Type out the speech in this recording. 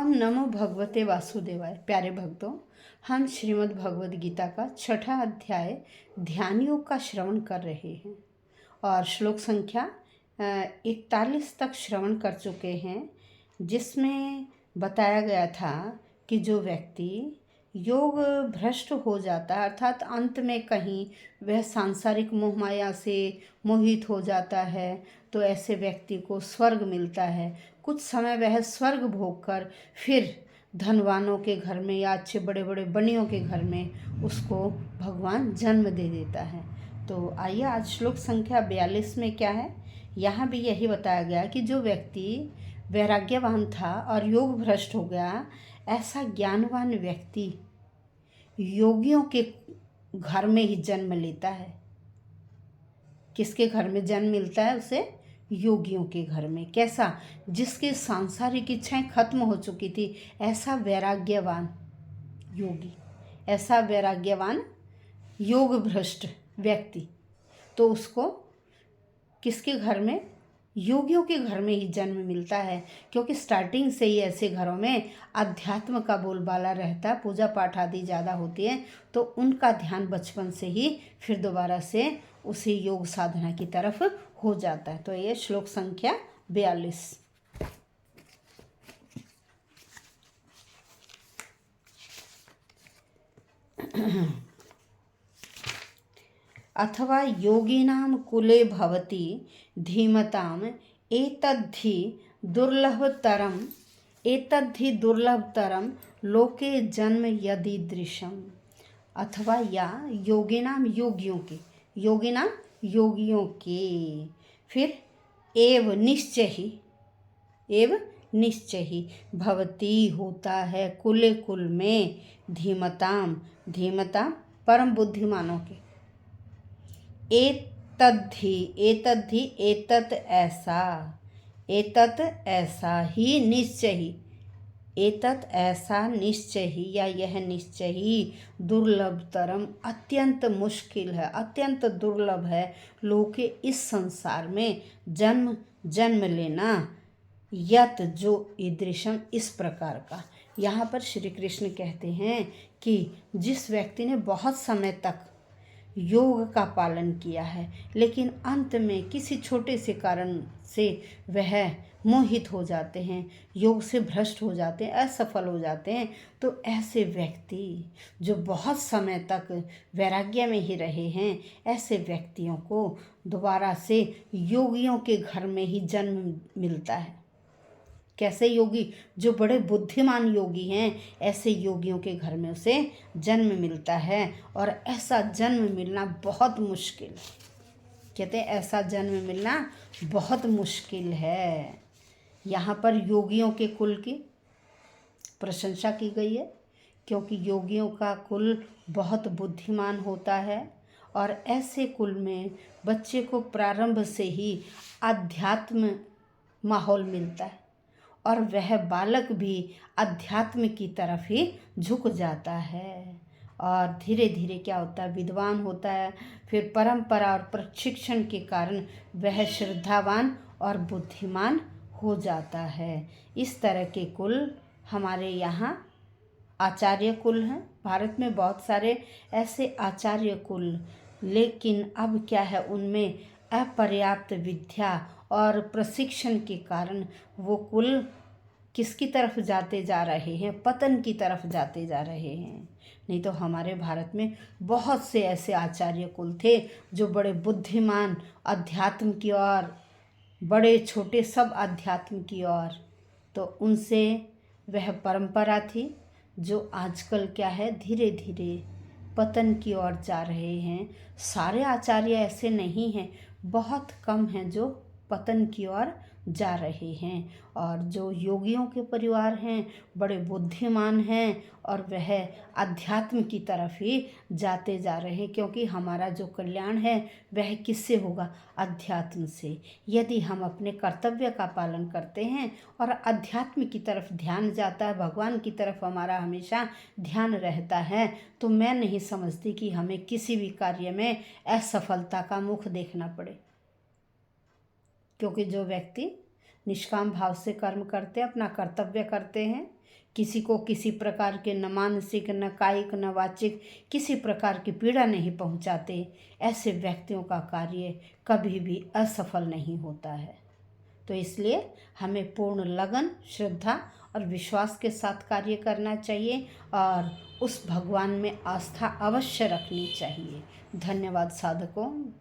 ओम नमो भगवते वासुदेवाय। प्यारे भक्तों, हम श्रीमद् भगवद गीता का 6ठा अध्याय ध्यान योग का श्रवण कर रहे हैं और श्लोक संख्या 41 तक श्रवण कर चुके हैं, जिसमें बताया गया था कि जो व्यक्ति योग भ्रष्ट हो जाता है, अर्थात अंत में कहीं वह सांसारिक मोह माया से मोहित हो जाता है, तो ऐसे व्यक्ति को स्वर्ग मिलता है। कुछ समय वह स्वर्ग भोग कर फिर धनवानों के घर में या अच्छे बड़े बड़े बनियों के घर में उसको भगवान जन्म दे देता है। तो आइए आज श्लोक संख्या 42 में क्या है, यहाँ भी यही बताया गया कि जो व्यक्ति वैराग्यवान था और योग भ्रष्ट हो गया, ऐसा ज्ञानवान व्यक्ति योगियों के घर में ही जन्म लेता है। किसके घर में जन्म मिलता है उसे? योगियों के घर में। कैसा? जिसके सांसारिक इच्छाएं खत्म हो चुकी थी, ऐसा वैराग्यवान योगी, ऐसा वैराग्यवान योग भ्रष्ट व्यक्ति, तो उसको किसके घर में? योगियों के घर में ही जन्म मिलता है। क्योंकि स्टार्टिंग से ही ऐसे घरों में अध्यात्म का बोलबाला रहता है, पूजा पाठ आदि ज़्यादा होती है, तो उनका ध्यान बचपन से ही फिर दोबारा से उसी योग साधना की तरफ हो जाता है। तो ये श्लोक संख्या 42। अथवा योगिनां कुले भवति धीमताम् एतद्धि दुर्लभतरं लोके जन्म यदीदृशम्। अथवा या योगिनाम योगियों के फिर एव निश्चय ही भवती होता है कुल में धीमता परम बुद्धिमानों के। एतत् ऐसा ही निश्चय ही या यह निश्चय ही दुर्लभतरम अत्यंत मुश्किल है, अत्यंत दुर्लभ है लोके इस संसार में जन्म लेना, यत जो ईदृशम इस प्रकार का। यहाँ पर श्री कृष्ण कहते हैं कि जिस व्यक्ति ने बहुत समय तक योग का पालन किया है, लेकिन अंत में किसी छोटे से कारण से वह मोहित हो जाते हैं, योग से भ्रष्ट हो जाते हैं, असफल हो जाते हैं, तो ऐसे व्यक्ति जो बहुत समय तक वैराग्य में ही रहे हैं, ऐसे व्यक्तियों को दोबारा से योगियों के घर में ही जन्म मिलता है। कैसे योगी? जो बड़े बुद्धिमान योगी हैं, ऐसे योगियों के घर में उसे जन्म मिलता है। और ऐसा जन्म मिलना बहुत मुश्किल, कहते हैं ऐसा जन्म मिलना बहुत मुश्किल है। यहाँ पर योगियों के कुल की प्रशंसा की गई है, क्योंकि योगियों का कुल बहुत बुद्धिमान होता है और ऐसे कुल में बच्चे को प्रारंभ से ही आध्यात्म माहौल मिलता है और वह बालक भी अध्यात्म की तरफ ही झुक जाता है और धीरे धीरे क्या होता है, विद्वान होता है। फिर परंपरा और प्रशिक्षण के कारण वह श्रद्धावान और बुद्धिमान हो जाता है। इस तरह के कुल हमारे यहाँ आचार्य कुल हैं। भारत में बहुत सारे ऐसे आचार्य कुल, लेकिन अब क्या है, उनमें अपर्याप्त विद्या और प्रशिक्षण के कारण वो कुल किसकी तरफ जाते जा रहे हैं? पतन की तरफ जाते जा रहे हैं। नहीं तो हमारे भारत में बहुत से ऐसे आचार्य कुल थे जो बड़े बुद्धिमान, अध्यात्म की ओर, बड़े छोटे सब अध्यात्म की ओर, तो उनसे वह परंपरा थी जो आजकल क्या है, धीरे धीरे पतन की ओर जा रहे हैं। सारे आचार्य ऐसे नहीं हैं, बहुत कम हैं जो पतन की ओर जा रहे हैं। और जो योगियों के परिवार हैं, बड़े बुद्धिमान हैं और वह अध्यात्म की तरफ ही जाते जा रहे हैं, क्योंकि हमारा जो कल्याण है वह किससे होगा? अध्यात्म से। यदि हम अपने कर्तव्य का पालन करते हैं और अध्यात्म की तरफ ध्यान जाता है, भगवान की तरफ हमारा हमेशा ध्यान रहता है, तो मैं नहीं समझती कि हमें किसी भी कार्य में असफलता का मुख देखना पड़े। क्योंकि जो व्यक्ति निष्काम भाव से कर्म करते हैं, अपना कर्तव्य करते हैं, किसी को किसी प्रकार के न मानसिक न कायिक न वाचिक किसी प्रकार की पीड़ा नहीं पहुंचाते, ऐसे व्यक्तियों का कार्य कभी भी असफल नहीं होता है। तो इसलिए हमें पूर्ण लगन, श्रद्धा और विश्वास के साथ कार्य करना चाहिए और उस भगवान में आस्था अवश्य रखनी चाहिए। धन्यवाद साधकों।